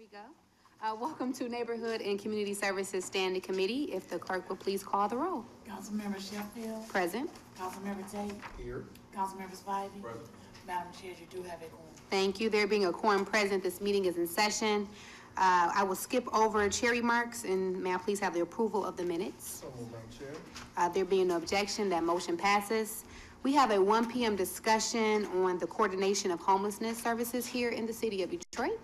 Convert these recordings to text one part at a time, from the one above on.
we go. Welcome to Neighborhood and Community Services Standing Committee. If the clerk will please call the roll. Councilmember Sheffield. Present. Councilmember Tate. Here. Councilmember Spivey. Present. Madam Chair, you do have a quorum. Thank you. There being a quorum present, this meeting is in session. I will skip over chair remarks, and may I please have the approval of the minutes? So moved, Madam Chair. There being no objection, that motion passes. We have a 1 p.m. discussion on the coordination of homelessness services here in the city of Detroit.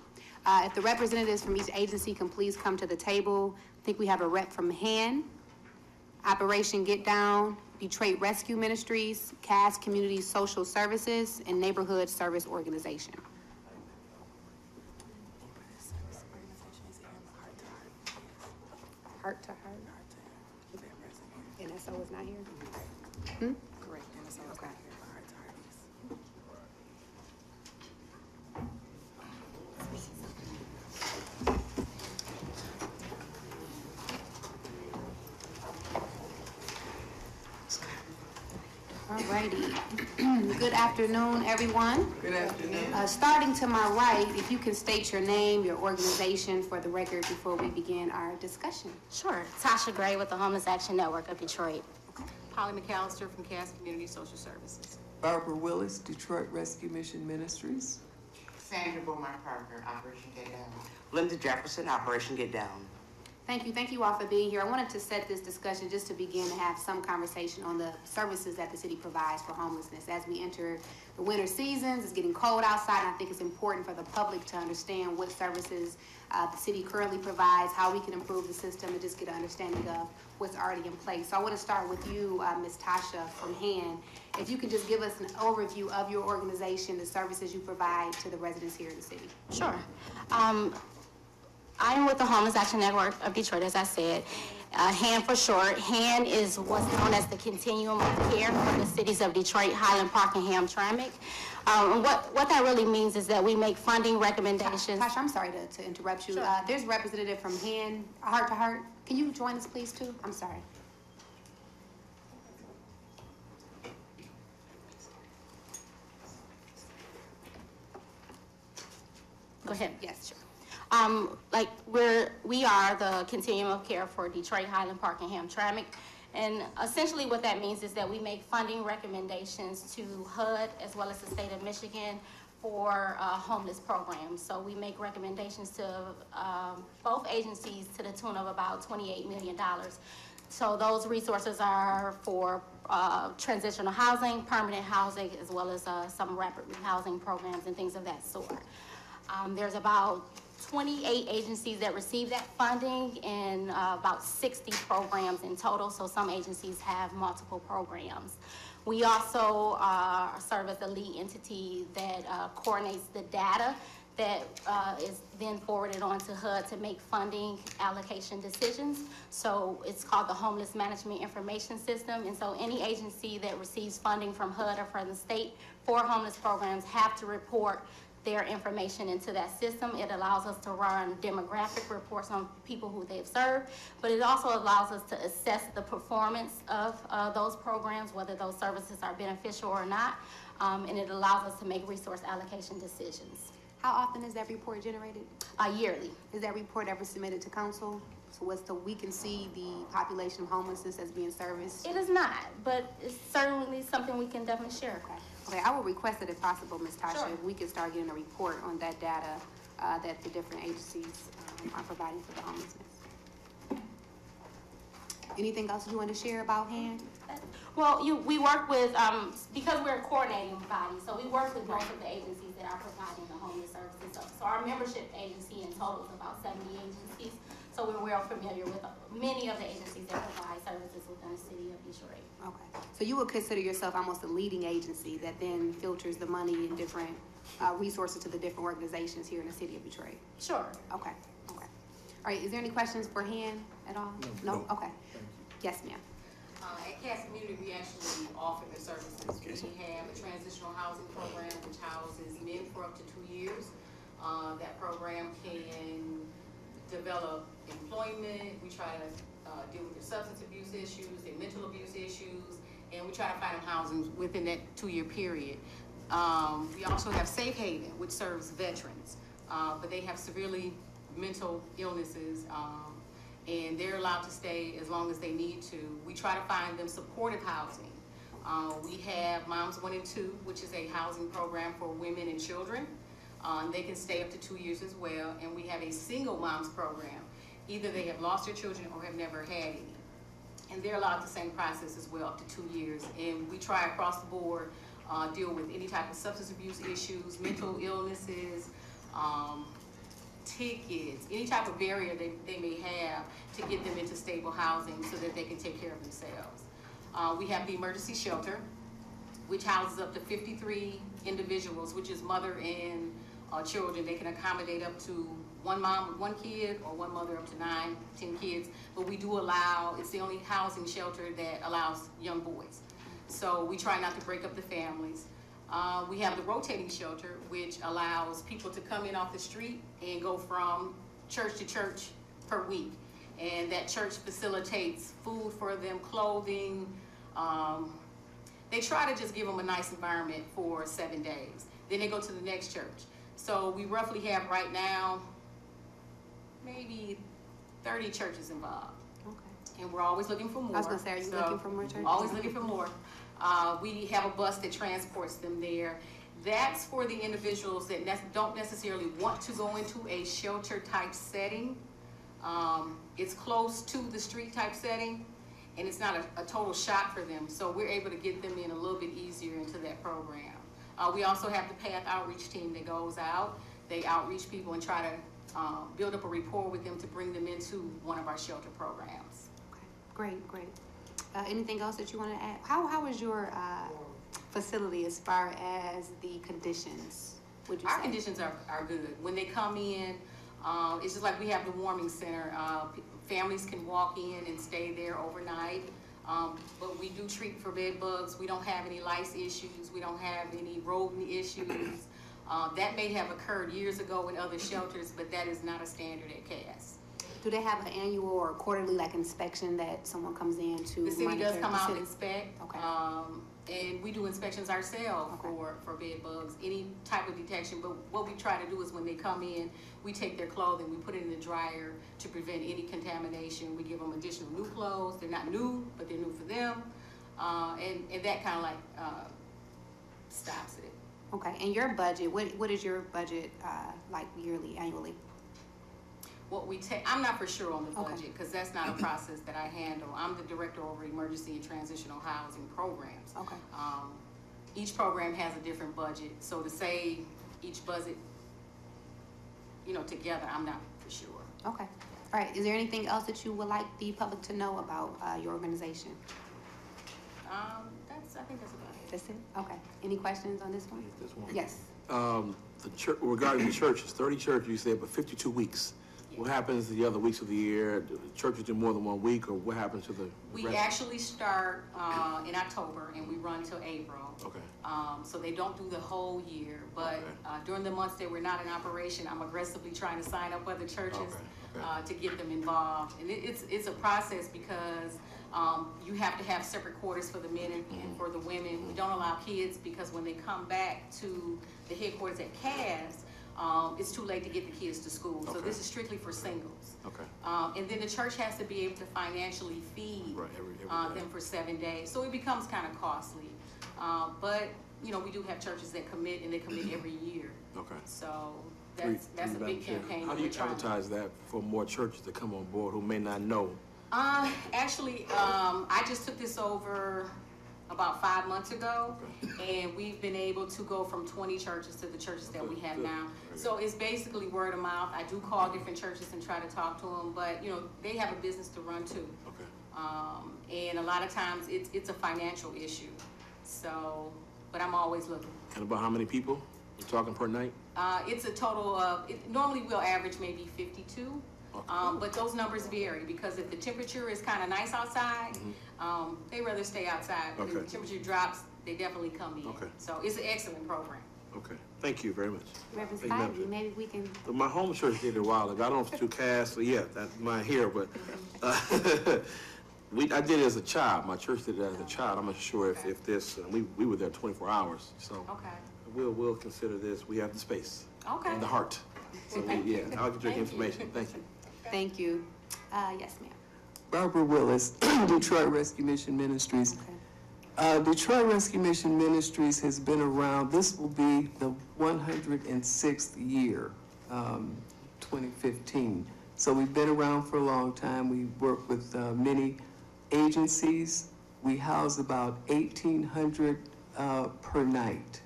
If the representatives from each agency can please come to the table. I think we have a rep from HAN, Operation Get Down, Detroit Rescue Ministries, CAS Community Social Services, and Neighborhood Service Organization. Heart to heart. NSO is not here? Correct, NSO is not here. Heart to heart is. Alrighty. Good afternoon, everyone. Good afternoon. Starting to my right, if you can state your name, your organization for the record before we begin our discussion. Sure. Tasha Gray with the Homeless Action Network of Detroit. Polly McAllister from CAS Community Social Services. Barbara Willis, Detroit Rescue Mission Ministries. Sandra Beaumont Parker, Operation Get Down. Linda Jefferson, Operation Get Down. Thank you. Thank you all for being here. I wanted to set this discussion just to begin to have some conversation on the services that the city provides for homelessness. As we enter the winter seasons, it's getting cold outside, and I think it's important for the public to understand what services the city currently provides, how we can improve the system, and just get an understanding of what's already in place. So I want to start with you, Ms. Tasha from HAN. If you could just give us an overview of your organization, the services you provide to the residents here in the city. Sure. I am with the Homeless Action Network of Detroit, as I said. HAN for short. HAN is what's known as the continuum of care for the cities of Detroit, Highland Park, and Hamtramck. What that really means is that we make funding recommendations. Tasha, I'm sorry to interrupt you. Sure. There's a representative from HAN, Heart to Heart. Can you join us, please, too? I'm sorry. Go ahead. Yes, sure. We are the continuum of care for Detroit, Highland Park, and Hamtramck. And essentially what that means is that we make funding recommendations to HUD as well as the state of Michigan for homeless programs. So we make recommendations to both agencies to the tune of about $28 million. So those resources are for transitional housing, permanent housing, as well as some rapid rehousing programs and things of that sort. There's about 28 agencies that receive that funding and about 60 programs in total, so some agencies have multiple programs. We also serve as the lead entity that coordinates the data that is then forwarded on to HUD to make funding allocation decisions. So it's called the Homeless Management Information System, and so any agency that receives funding from HUD or from the state for homeless programs have to report their information into that system. It allows us to run demographic reports on people who they've served, but it also allows us to assess the performance of those programs, whether those services are beneficial or not, and it allows us to make resource allocation decisions. How often is that report generated? Yearly. Is that report ever submitted to council? So we can see the population of homelessness as being serviced? It is not, but it's certainly something we can definitely share. Okay, I will request it if possible, Ms. Tasha, Sure. if we can start getting a report on that data that the different agencies are providing for the homelessness. Anything else you want to share about HAN? Well, we work with, because we're a coordinating body, so we work with most of the agencies that are providing the homeless services. So our membership agency in total is about 70 agencies. So we're well familiar with many of the agencies that provide services within the city of Detroit. Okay. So you would consider yourself almost a leading agency that then filters the money and different resources to the different organizations here in the city of Detroit? Sure. Okay. Okay. All right. Is there any questions for HAN at all? No? Okay. Yes, ma'am. At CAS Community, we actually offer the services. We have a transitional housing program which houses men for up to 2 years. That program can develop employment. We try to deal with their substance abuse issues, their mental abuse issues, and we try to find them housing within that 2-year period. We also have Safe Haven, which serves veterans, but they have severely mental illnesses, and they're allowed to stay as long as they need to. We try to find them supportive housing. We have Moms 1 and 2, which is a housing program for women and children. They can stay up to 2 years as well. And we have a single moms program. Either they have lost their children or have never had any. And they're allowed the same process as well, up to 2 years. And we try across the board, deal with any type of substance abuse issues, mental illnesses, tickets, any type of barrier they may have to get them into stable housing so that they can take care of themselves. We have the emergency shelter, which houses up to 53 individuals, which is mother and children. They can accommodate up to one mom with 1 kid or one mother up to 9, 10 kids. But we do allow, it's the only housing shelter that allows young boys. So we try not to break up the families. We have the rotating shelter, which allows people to come in off the street and go from church to church per week. And that church facilitates food for them, clothing. They try to just give them a nice environment for 7 days. Then they go to the next church. So we roughly have right now maybe 30 churches involved. Okay. And we're always looking for more. I was gonna say, are you looking for more churches? Always looking for more. We have a bus that transports them there. That's for the individuals that don't necessarily want to go into a shelter type setting. It's close to the street type setting, and it's not a total shock for them. So we're able to get them in a little bit easier into that program. We also have the PATH outreach team that goes out. They outreach people and try to build up a rapport with them to bring them into one of our shelter programs. Okay, great, great. Anything else that you want to add? How is your facility as far as the conditions, would you say? Our conditions are good. When they come in, it's just like we have the warming center. Families can walk in and stay there overnight. But we do treat for bed bugs. We don't have any lice issues. We don't have any rodent issues. That may have occurred years ago in other shelters, but that is not a standard at CAS. Do they have an annual or quarterly inspection that someone comes in to The city monitor does come the out city? and inspect. Okay. And we do inspections ourselves for bed bugs, any type of detection. But what we try to do is when they come in, we take their clothing, we put it in the dryer to prevent any contamination. We give them additional new clothes. They're not new, but they're new for them. And that kind of stops it. Okay, and your budget, what is your budget like yearly, annually? What we take, I'm not for sure on the Okay. budget because that's not a process that I handle. I'm the director over emergency and transitional housing programs. Okay. Each program has a different budget, so to say each budget, together, I'm not for sure. Okay. All right, is there anything else that you would like the public to know about your organization? I think that's about it. That's it? Okay. Any questions on this one? This one. Yes. The church, regarding the churches, 30 churches, you said, but 52 weeks. What happens the other weeks of the year? Do the churches do more than 1 week, or what happens to the We rest? actually start in October and we run till April. Okay. So they don't do the whole year, but during the months that we're not in operation, I'm aggressively trying to sign up other churches to get them involved. And it's a process because you have to have separate quarters for the men and for the women. We don't allow kids because when they come back to the headquarters at CAS, it's too late to get the kids to school. So this is strictly for singles. Okay. And then the church has to be able to financially feed every day. them for 7 days. So it becomes kind of costly. But, we do have churches that commit, and they commit every year. Okay. So that's a big campaign. How do you advertise that for more churches to come on board who may not know? Actually, I just took this over about 5 months ago, and we've been able to go from 20 churches to the churches that we have now. So it's basically word of mouth. I do call different churches and try to talk to them, but they have a business to run too. Okay. And a lot of times it's a financial issue. So, but I'm always looking. And about how many people you're talking per night? It's a total of, normally we'll average maybe 52. Okay. But those numbers vary because if the temperature is kind of nice outside, they rather stay outside. But if the temperature drops, they definitely come in. Okay. So it's an excellent program. Okay. Thank you very much. Reverend Thank you, Spivey, maybe we can, My home church did it a while ago. I don't know if it's through CAS, so yeah, that's mine here, but I did it as a child. My church did it as a child. I'm not sure if this, we were there 24 hours, so Okay. we'll consider this. We have the space Okay. and the heart. Yeah, I'll get your information. Thank you. Thank you. Yes, ma'am. Barbara Willis, Detroit Rescue Mission Ministries. Detroit Rescue Mission Ministries has been around, this will be the 106th year, 2015. So we've been around for a long time. We work with many agencies. We house about 1,800 per night.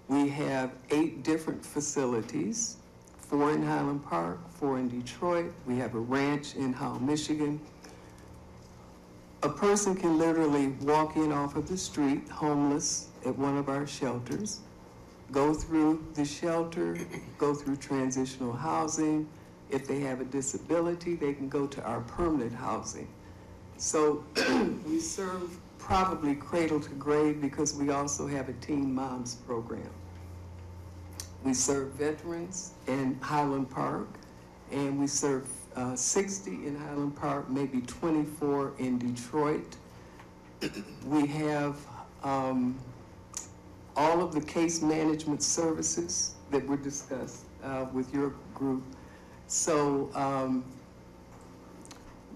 We have 8 different facilities, 4 in Highland Park, 4 in Detroit. We have a ranch in Howell, Michigan. A person can literally walk in off of the street, homeless, at one of our shelters, go through the shelter, go through transitional housing. If they have a disability, they can go to our permanent housing. So we serve probably cradle to grave because we also have a teen moms program. We serve veterans in Highland Park, and we serve 60 in Highland Park, maybe 24 in Detroit. We have all of the case management services that were discussed with your group. So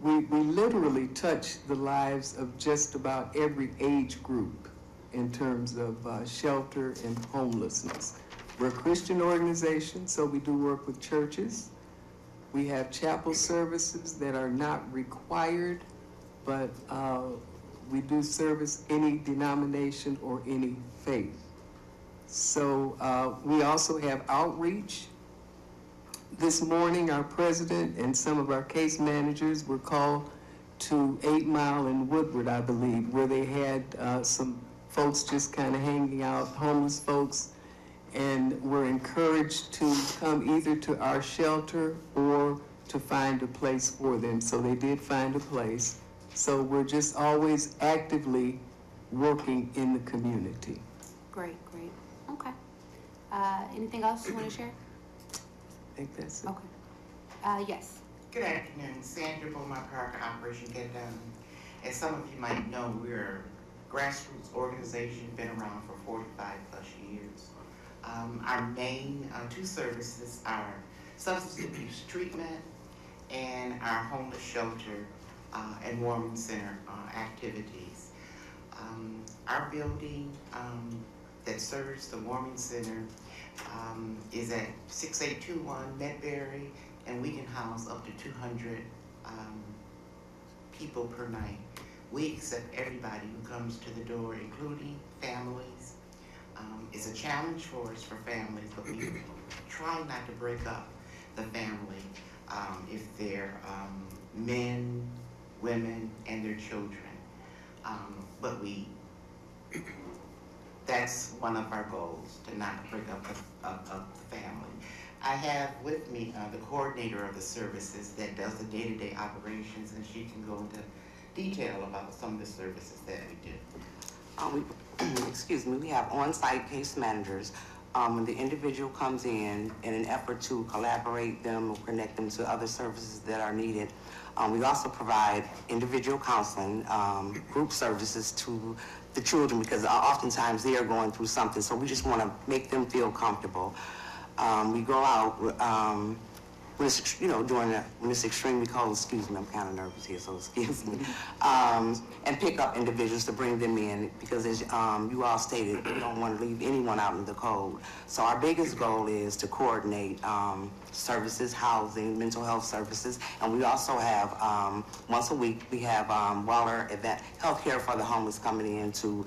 we literally touch the lives of just about every age group in terms of shelter and homelessness. We're a Christian organization, so we do work with churches. We have chapel services that are not required, but we do service any denomination or any faith. So we also have outreach. This morning, our president and some of our case managers were called to 8 Mile in Woodward, I believe, where they had some folks just kind of hanging out, homeless folks, and were encouraged to come either to our shelter or to find a place for them. So they did find a place. So we're just always actively working in the community. Great, great. Okay. Anything else you want to share? I think that's it. Okay. Yes. Good afternoon, Sandra Beaumont Parker, Operation Get Done. As some of you might know, we're a grassroots organization, been around for 45 plus years. Our main 2 services are substance abuse treatment and our homeless shelter and warming center activities. Our building that serves the warming center is at 6821 Medberry, and we can house up to 200 people per night. We accept everybody who comes to the door, including families. It's a challenge for us for families, but we try not to break up the family if they're men, women, and their children. But that's one of our goals, to not break up the family. I have with me the coordinator of the services that does the day-to-day operations, and she can go into detail about some of the services that we do. Excuse me, we have on-site case managers. When the individual comes in an effort to collaborate them or connect them to other services that are needed, we also provide individual counseling, group services to the children, because oftentimes they are going through something, so we just want to make them feel comfortable. We go out when it's, when it's extremely cold, excuse me, I'm kind of nervous here, so excuse me, and pick up individuals to bring them in, because as you all stated, we don't want to leave anyone out in the cold. So our biggest goal is to coordinate services, housing, mental health services, and we also have, once a week, we have Waller event, healthcare for the homeless coming in to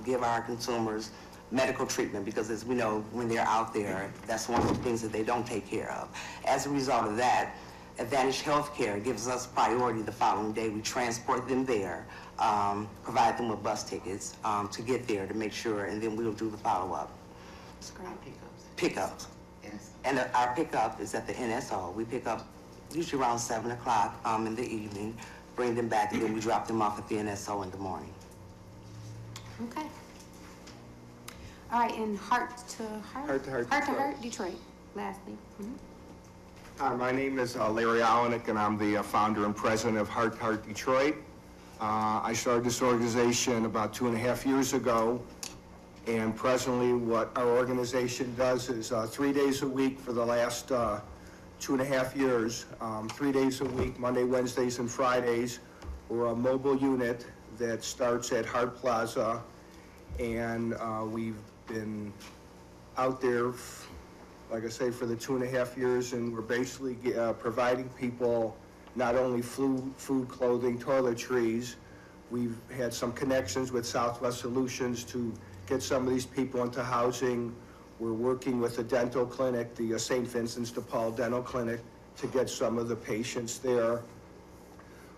give our consumers medical treatment, because as we know, when they're out there, that's one of the things that they don't take care of. As a result of that, Advantage Healthcare gives us priority the following day. We transport them there, provide them with bus tickets to get there to make sure, and then we'll do the follow-up. Pickups. And our pickup is at the NSO. We pick up usually around 7 o'clock in the evening, bring them back, and then we drop them off at the NSO in the morning. Okay. All right, and Heart to Heart, Detroit, lastly. Hi, my name is Larry Olenek, and I'm the founder and president of Heart to Heart Detroit. I started this organization about 2.5 years ago, And presently, what our organization does is 3 days a week for the last 2.5 years, 3 days a week, Monday, Wednesdays, and Fridays. We're a mobile unit that starts at Hart Plaza, and we've been out there, like I say, for the 2.5 years, and we're basically providing people not only food, clothing, toiletries. We've had some connections with Southwest Solutions to get some of these people into housing. We're working with the dental clinic, the St. Vincent's de Paul Dental Clinic, to get some of the patients there.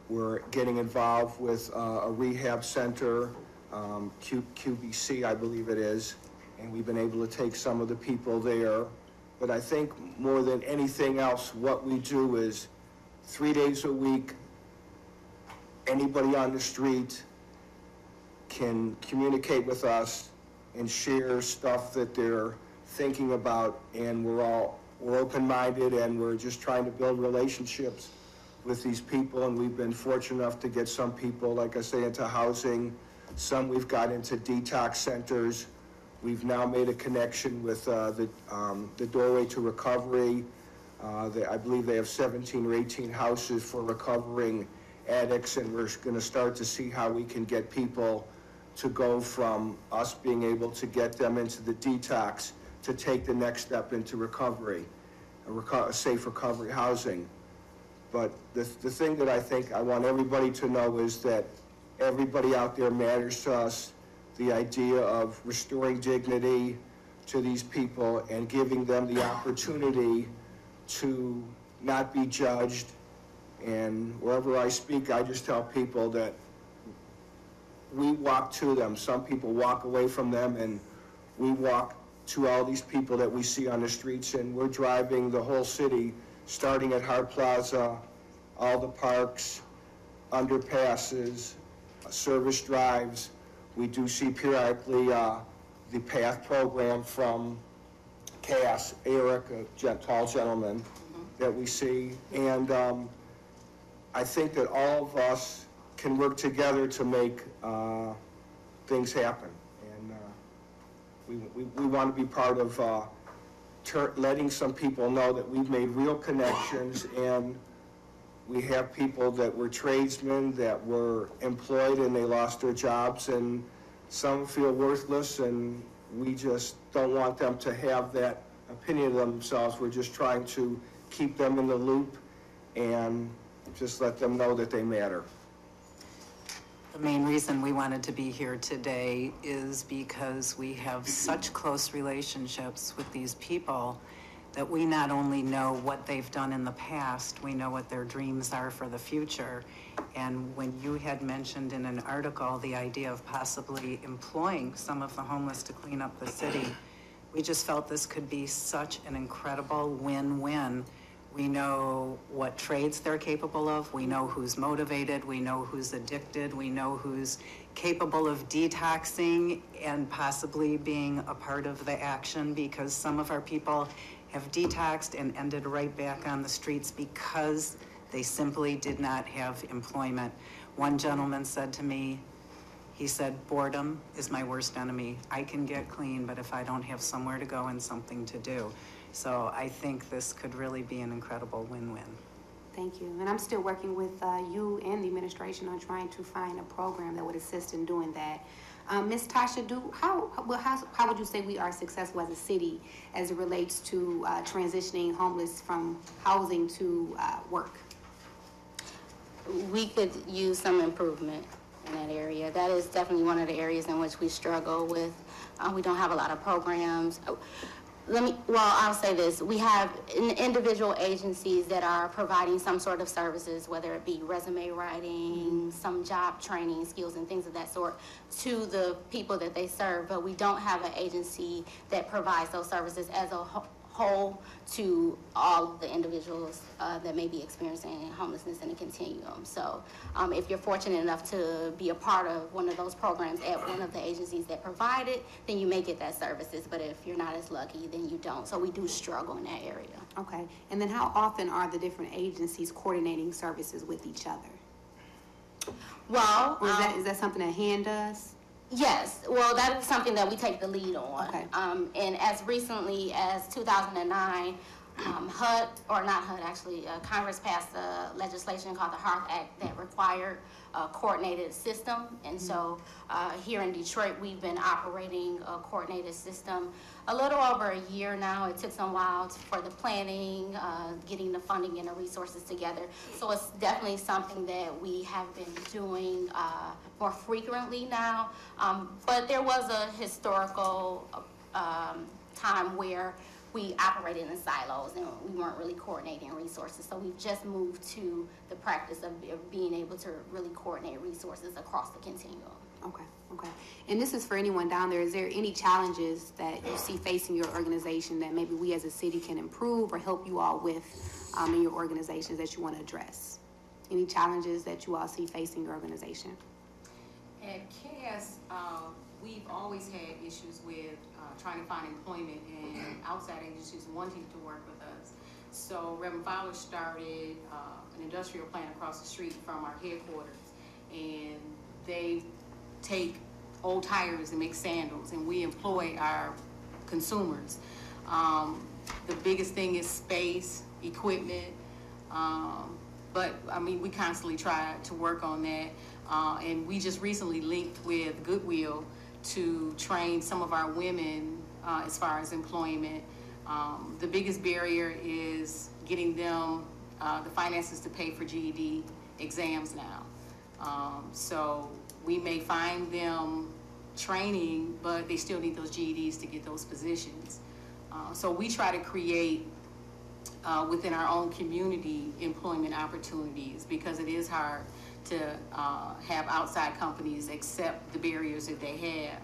We're getting involved with a rehab center, QBC, I believe it is, and we've been able to take some of the people there. But I think more than anything else, what we do is 3 days a week, anybody on the street can communicate with us and share stuff that they're thinking about, and we're open-minded, and we're just trying to build relationships with these people. And we've been fortunate enough to get some people, like I say, into housing. Some we've got into detox centers. We've now made a connection with the Doorway to Recovery. I believe they have 17 or 18 houses for recovering addicts, and we're going to start to see how we can get people to go from us being able to get them into the detox to take the next step into recovery, a safe recovery housing. But the thing that I think I want everybody to know is that everybody out there matters to us. The idea of restoring dignity to these people and giving them the opportunity to not be judged. And wherever I speak, I just tell people that we walk to them. Some people walk away from them, and we walk to all these people that we see on the streets, and we're driving the whole city, starting at Hart Plaza, all the parks, underpasses, service drives. We do see periodically the PATH program from Cass, Eric, a tall gentleman that we see. And I think that all of us can work together to make things happen. And we want to be part of letting some people know that we've made real connections, and we have people that were tradesmen that were employed and they lost their jobs, and some feel worthless, and we just don't want them to have that opinion of themselves. We're just trying to keep them in the loop and just let them know that they matter. The main reason we wanted to be here today is because we have such close relationships with these people that we not only know what they've done in the past, we know what their dreams are for the future. And when you had mentioned in an article the idea of possibly employing some of the homeless to clean up the city, we just felt this could be such an incredible win-win. We know what trades they're capable of, we know who's motivated, we know who's addicted, we know who's capable of detoxing and possibly being a part of the action, because some of our people have detoxed and ended right back on the streets because they simply did not have employment. One gentleman said to me, he said, boredom is my worst enemy. I can get clean, but if I don't have somewhere to go and something to do. So I think this could really be an incredible win-win. Thank you. And I'm still working with you and the administration on trying to find a program that would assist in doing that. Ms. Tasha, how would you say we are successful as a city as it relates to transitioning homeless from housing to work? We could use some improvement in that area. That is definitely one of the areas in which we struggle with. We don't have a lot of programs. I'll say this. We have individual agencies that are providing some sort of services, whether it be resume writing, some job training skills and things of that sort to the people that they serve, but we don't have an agency that provides those services as a whole to all the individuals that may be experiencing homelessness in a continuum. So if you're fortunate enough to be a part of one of those programs at one of the agencies that provide it, then you may get that services. But if you're not as lucky, then you don't. So we do struggle in that area. Okay. And then how often are the different agencies coordinating services with each other? Well, or is that something that HAND does? Yes, well, that is something that we take the lead on. Okay. And as recently as 2009, HUD, or not HUD actually, Congress passed a legislation called the HEART Act that required a coordinated system. And so here in Detroit, we've been operating a coordinated system a little over a year now. It took some while for the planning, getting the funding and the resources together. So it's definitely something that we have been doing more frequently now. But there was a historical time where we operated in silos and we weren't really coordinating resources. So we've just moved to the practice of being able to really coordinate resources across the continuum. Okay, okay. And this is for anyone down there. Is there any challenges that you see facing your organization that maybe we as a city can improve or help you all with in your organizations that you want to address? Any challenges that you all see facing your organization? At CAS, we've always had issues with trying to find employment and outside agencies wanting to work with us. So Reverend Fowler started an industrial plant across the street from our headquarters, and they take old tires and make sandals, and we employ our consumers. The biggest thing is space, equipment, but I mean, we constantly try to work on that. And we just recently linked with Goodwill to train some of our women as far as employment. The biggest barrier is getting them the finances to pay for GED exams now. So we may find them training, but they still need those GEDs to get those positions. So we try to create within our own community employment opportunities, because it is hard to have outside companies accept the barriers that they have.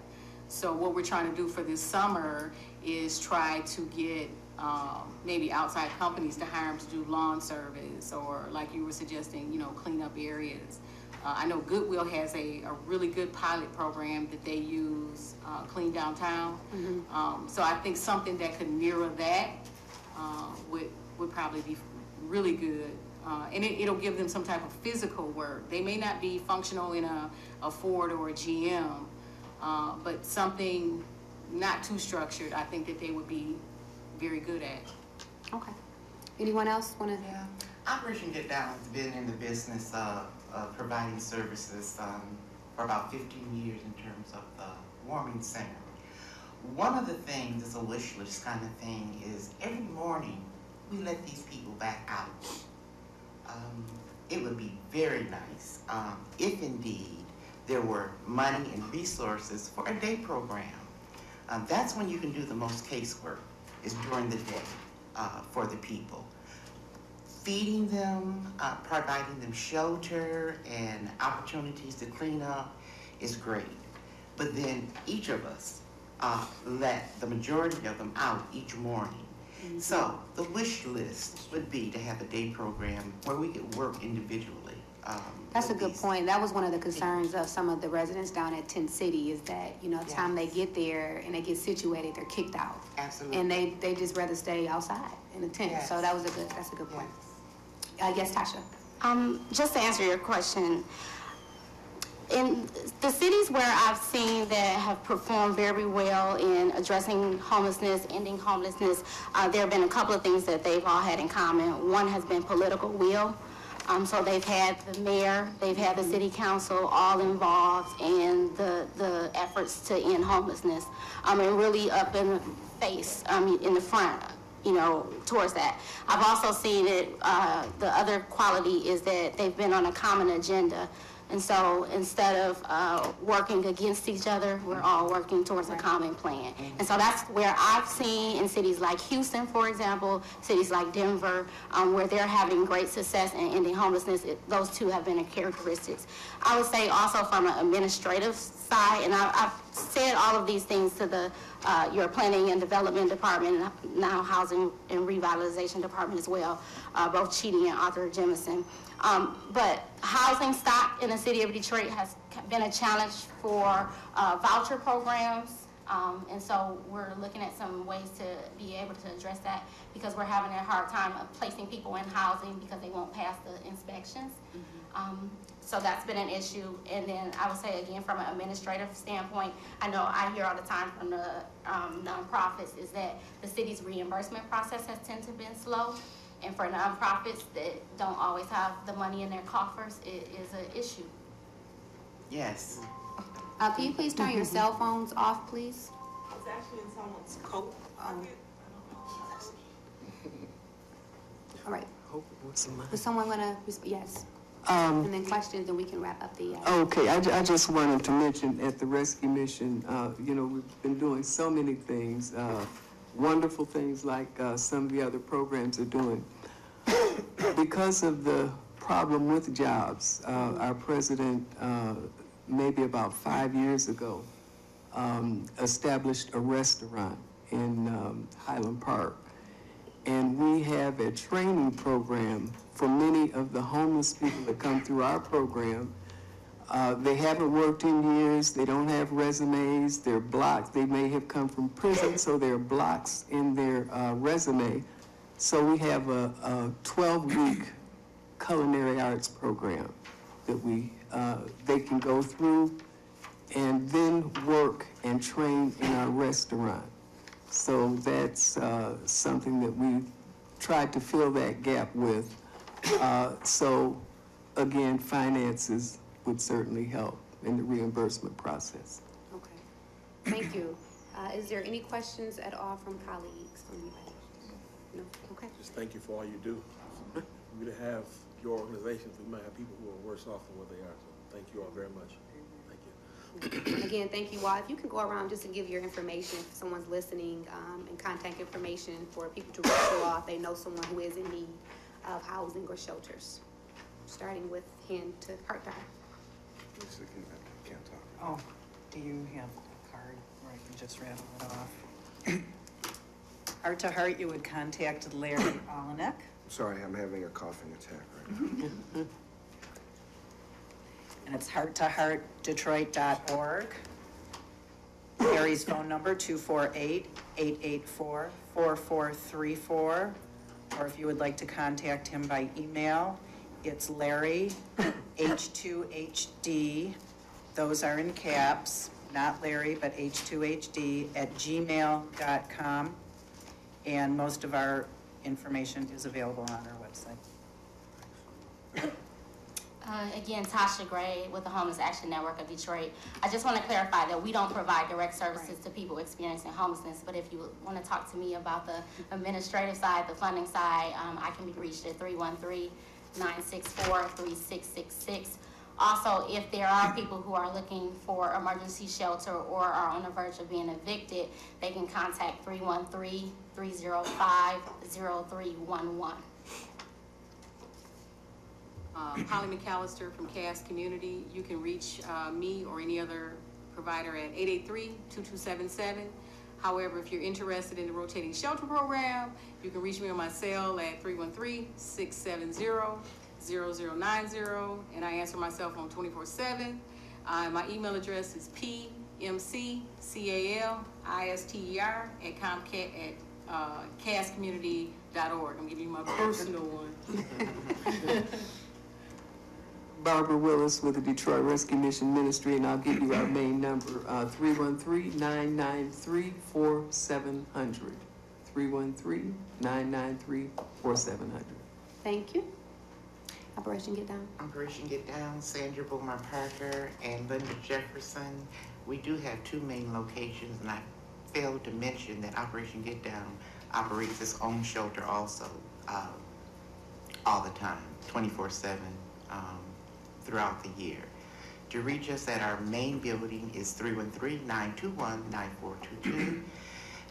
So what we're trying to do for this summer is try to get maybe outside companies to hire them to do lawn service, or like you were suggesting, you know, clean up areas. I know Goodwill has a really good pilot program that they use, Clean Downtown. Mm-hmm. So I think something that could mirror that would probably be really good. And it'll give them some type of physical work. They may not be functional in a Ford or a GM, but something not too structured, I think that they would be very good at. Okay. Anyone else want to? Yeah. Operation Get Down has been in the business of providing services for about 15 years in terms of the warming center. One of the things, it's a wish list kind of thing, is every morning we let these people back out. It would be very nice if indeed there were money and resources for a day program. That's when you can do the most casework, is during the day for the people. Feeding them, providing them shelter and opportunities to clean up is great. But then each of us let the majority of them out each morning. Mm-hmm. So the wish list would be to have a day program where we could work individually. That's a good point. That was one of the concerns of some of the residents down at Tent City, is that, you know, the time they get there and they get situated, they're kicked out. Absolutely. And they just rather stay outside in the tent. Yes. So that's a good point. Yes, Tasha. Just to answer your question, in the cities where I've seen that have performed very well in addressing homelessness, ending homelessness, there have been a couple of things that they've all had in common. One has been political will. So they've had the mayor, they've had the city council all involved in the efforts to end homelessness, and really up in the face, in the front, you know, towards that. I've also seen it, the other quality is that they've been on a common agenda. And so instead of working against each other, we're all working towards a common plan. And so that's where I've seen in cities like Houston, for example, cities like Denver, where they're having great success in ending homelessness. Those two have been the characteristics. I would say also from an administrative side, and I've said all of these things to the your planning and development department, and now housing and revitalization department as well, both Chidi and Arthur Jemison. But housing stock in the city of Detroit has been a challenge for voucher programs And so we're looking at some ways to be able to address that because we're having a hard time of placing people in housing because they won't pass the inspections. So that's been an issue. And then I would say again, from an administrative standpoint, I know I hear all the time from the nonprofits is that the city's reimbursement process has tended to been slow. And for nonprofits that don't always have the money in their coffers, it is an issue. Yes. Can you please turn your cell phones off, please? It's actually in someone's coat pocket. All right. What's in mine? Was someone gonna, yes? And then questions, and we can wrap up the. Okay, I just wanted to mention at the rescue mission, you know, we've been doing so many things, wonderful things like some of the other programs are doing. Because of the problem with jobs, our president, maybe about 5 years ago, established a restaurant in Highland Park. And we have a training program for many of the homeless people that come through our program. They haven't worked in years, they don't have resumes, they're blocked. They may have come from prison, so there are blocks in their resume. So we have a 12-week culinary arts program that they can go through and then work and train in our restaurant. So that's something that we've tried to fill that gap with. So again, finances would certainly help in the reimbursement process. Okay, thank you. Is there any questions at all from colleagues? No, okay. Just thank you for all you do. If we didn't have your organizations, we might have people who are worse off than what they are. So thank you all very much. Thank you. Again, thank you all. If you can go around just to give your information if someone's listening, and contact information for people to reach you off. They know someone who is in need of housing or shelters. Starting with hand to heart time. Can't talk. Oh, do you have a card where I can just rattle it off? Heart to heart, you would contact Larry Olenek. Sorry, I'm having a coughing attack right now. And it's hearttoheartdetroit.org. Larry's phone number, 248-884-4434. Or if you would like to contact him by email, it's Larry, H2HD, those are in caps, not Larry, but H2HD, @gmail.com. And most of our information is available on our website. Again, Tasha Gray with the Homeless Action Network of Detroit. I just want to clarify that we don't provide direct services to people experiencing homelessness, but if you want to talk to me about the administrative side, the funding side, I can be reached at 313-964-3666. Also, if there are people who are looking for emergency shelter or are on the verge of being evicted, they can contact 313-305-0311. Holly McAllister from Cass Community. You can reach me or any other provider at 883-2277. However, if you're interested in the rotating shelter program, you can reach me on my cell at 313-670-0090, and I answer my cell phone 24/7. My email address is pmccallister@cascommunity.org. I'm giving you my personal one. Barbara Willis with the Detroit Rescue Mission Ministry, and I'll give you our main number, 313-993-4700. 313-993-4700. Thank you. Operation Get Down. Operation Get Down, Sandra Bowman Parker and Linda Jefferson. We do have two main locations, and I failed to mention that Operation Get Down operates its own shelter also, all the time, 24/7, throughout the year. To reach us at our main building is 313-921-9422.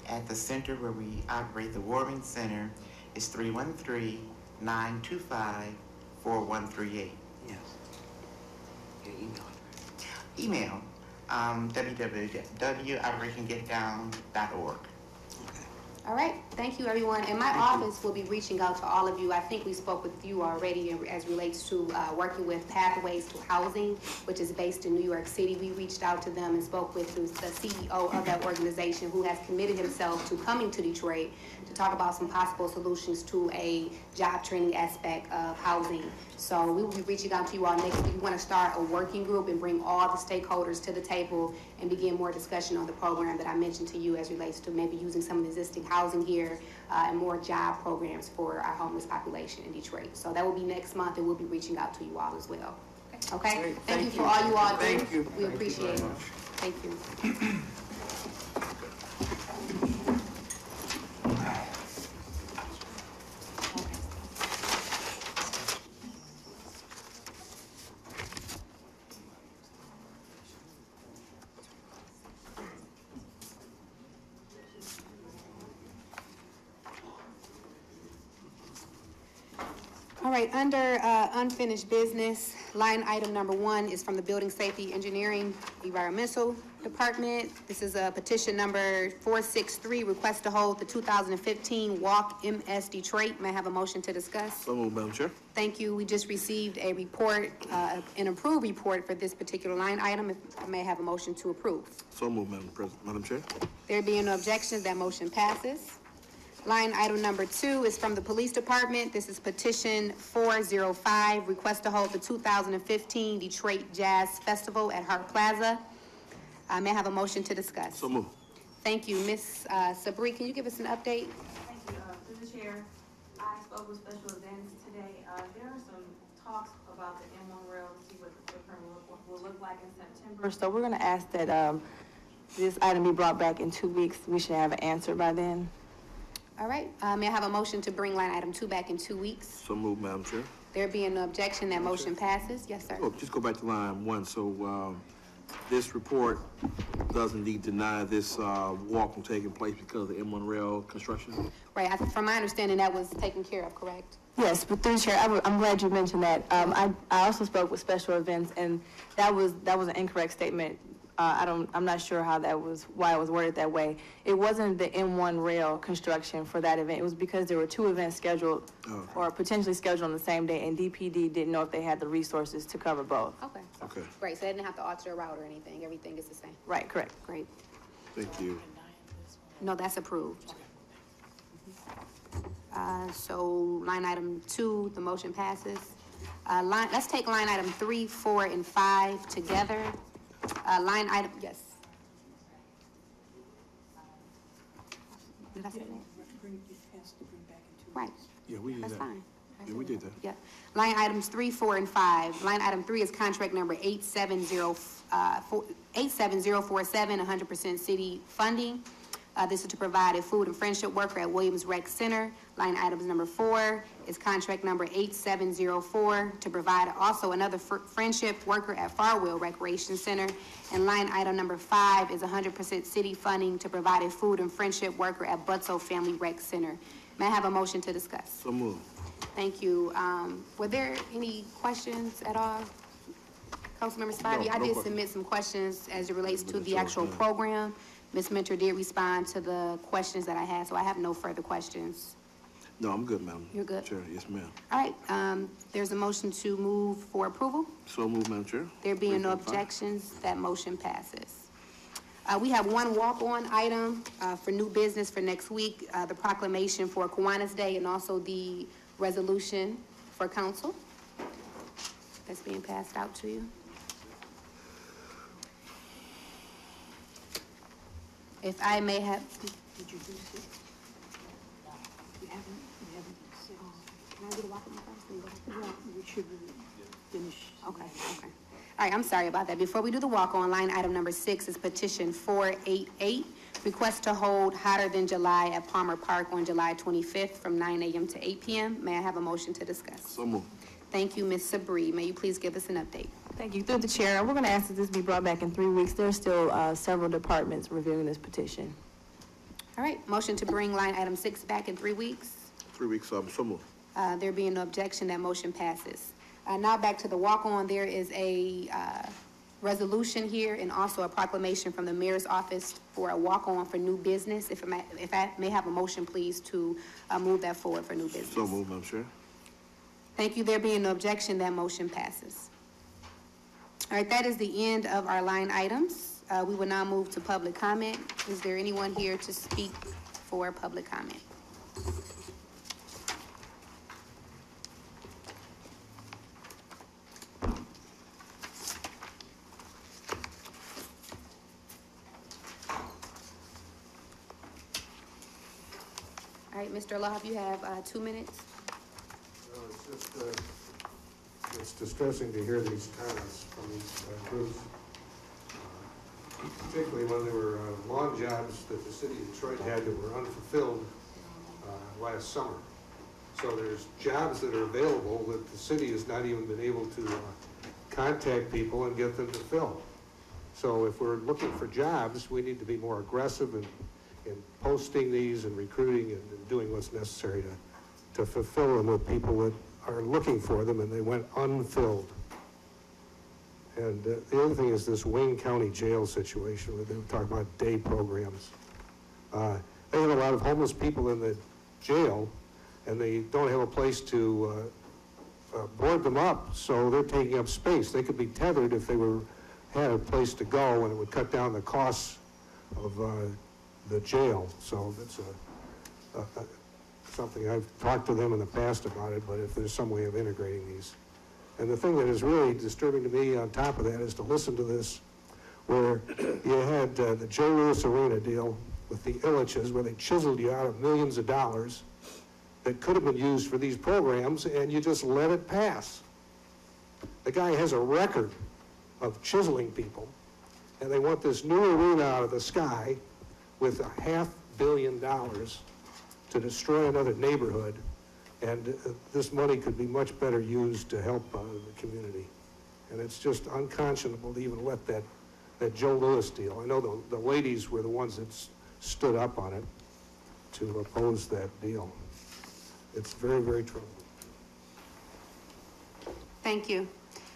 At the center where we operate, the Warming Center, is 313-925-4138. Yes. Your email address. Email, www.operationgetdown.org. Okay. All right, thank you, everyone. And my office will be reaching out to all of you. I think we spoke with you already as relates to working with Pathways to Housing, which is based in New York City. We reached out to them and spoke with the CEO of that organization, who has committed himself to coming to Detroit to talk about some possible solutions to a job training aspect of housing. So we will be reaching out to you all next week. We want to start a working group and bring all the stakeholders to the table and begin more discussion on the program that I mentioned to you as relates to maybe using some of the existing housing here and more job programs for our homeless population in Detroit. So that will be next month, and we'll be reaching out to you all as well. Okay? Great. Thank you for all you all do. Thank you. We appreciate it. Thank you. All right, under unfinished business, line item number 1 is from the Building Safety Engineering Environmental Department. This is a petition number 463, request to hold the 2015 Walk MS Detroit. May I have a motion to discuss? So moved, Madam Chair. Thank you. We just received a report, an approved report for this particular line item. If I may have a motion to approve. So moved, Madam Chair. There being no objections, that motion passes. Line item number 2 is from the Police Department. This is petition 405, request to hold the 2015 Detroit Jazz Festival at Hart Plaza. May I have a motion to discuss? So moved. Thank you. Ms. Sabri, can you give us an update? Thank you, through the chair. I spoke with special events today. There are some talks about the M1 rail to see what the footprint will look like in September. So we're gonna ask that, this item be brought back in 2 weeks. We should have an answer by then. All right. May I have a motion to bring line item 2 back in 2 weeks? So moved, Madam Chair. There being no objection, that motion passes. Yes, sir. Oh, just go back to line 1. So, this report does indeed deny this walk from taking place because of the M1 rail construction? Right. From my understanding, that was taken care of, correct? Yes, but through the chair, I'm glad you mentioned that. I also spoke with special events, and that was an incorrect statement. I'm not sure why it was worded that way. It wasn't the M1 rail construction for that event. It was because there were 2 events scheduled or potentially scheduled on the same day, and DPD didn't know if they had the resources to cover both. Okay. Okay. Great. So they didn't have to alter a route or anything. Everything is the same. Right, correct. Great. Thank you. No, that's approved. So line item 2, the motion passes. Let's take line item 3, 4, and 5 together. Line item, yes. Did I say that? Right. Yeah, we did that. That's fine. Yeah, we did that. Yeah. Line items 3, 4, and 5. Line item 3 is contract number 87047, 100% city funding. This is to provide a food and friendship worker at Williams Rec Center. Line items number 4 is contract number 8704 to provide also another friendship worker at Farwell Recreation Center. And line item number 5 is 100% city funding to provide a food and friendship worker at Butzo Family Rec Center. May I have a motion to discuss? So moved. Thank you. Were there any questions at all? Councilmember Spivey, I did submit some questions as it relates to the actual program. Ms. Mentor did respond to the questions that I had, so I have no further questions. No, I'm good, Madam. You're good? Chair, yes, ma'am. All right, there's a motion to move for approval. So moved, Madam Chair. There being no 3.5. objections, that motion passes. We have one walk-on item for new business for next week, the proclamation for Kiwanis Day and also the resolution for council that's being passed out to you. If I may have. Did you do 6? You haven't said. Can I do the walk-on first? No, we should finish. Okay. All right, I'm sorry about that. Before we do the walk-on, line item number 6 is petition 488, request to hold Hotter Than July at Palmer Park on July 25th from 9 a.m. to 8 p.m. May I have a motion to discuss? So moved. Thank you, Ms. Sabri. May you please give us an update? Thank you. Through the chair, we're going to ask that this be brought back in 3 weeks. There are still several departments reviewing this petition. All right, motion to bring line item 6 back in 3 weeks. 3 weeks, so moved. There being no objection, that motion passes. Now back to the walk-on, there is a resolution here and also a proclamation from the mayor's office for a walk-on for new business. If I may have a motion, please, to move that forward for new business. So moved, Madam Chair. Thank you. There being no objection, that motion passes. All right, that is the end of our line items. We will now move to public comment. Is there anyone here to speak for public comment? All right, Mr. Love, you have 2 minutes. No, it's just, it's distressing to hear these comments from these groups, particularly when there were lawn jobs that the city of Detroit had that were unfulfilled last summer. So there's jobs that are available that the city has not even been able to contact people and get them to fill. So if we're looking for jobs, we need to be more aggressive in posting these and recruiting and doing what's necessary to fulfill them with people that are looking for them and they went unfilled. And the other thing is this Wayne County jail situation where they were talking about day programs. They have a lot of homeless people in the jail and they don't have a place to board them up, so they're taking up space. They could be tethered if they had a place to go, and it would cut down the costs of the jail. So that's something I've talked to them in the past about it, but if there's some way of integrating these. And the thing that is really disturbing to me on top of that is to listen to this, where you had the Joe Louis Arena deal with the Illiches, where they chiseled you out of millions of dollars that could have been used for these programs, and you just let it pass. The guy has a record of chiseling people, and they want this new arena out of the sky with $500 million to destroy another neighborhood, and this money could be much better used to help the community. And it's just unconscionable to even let that Joe Louis deal. I know the ladies were the ones that stood up on it to oppose that deal. It's very, very troubling. Thank you.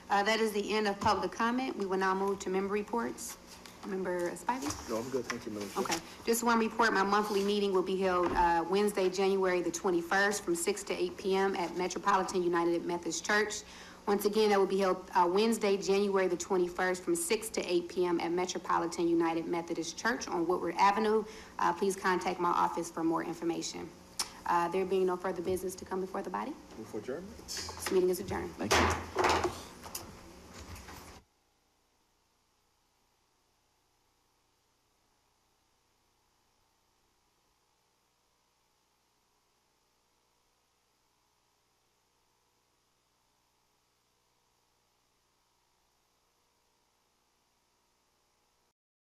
That is the end of public comment. We will now move to member reports. Member Spivey? No, I'm good. Thank you, Madam Chair. Okay. Just one report. My monthly meeting will be held Wednesday, January the 21st from 6 to 8 p.m. at Metropolitan United Methodist Church. Once again, that will be held Wednesday, January the 21st from 6 to 8 p.m. at Metropolitan United Methodist Church on Woodward Avenue. Please contact my office for more information. There being no further business to come before the body, Move for adjournment. this meeting is adjourned. Thank you.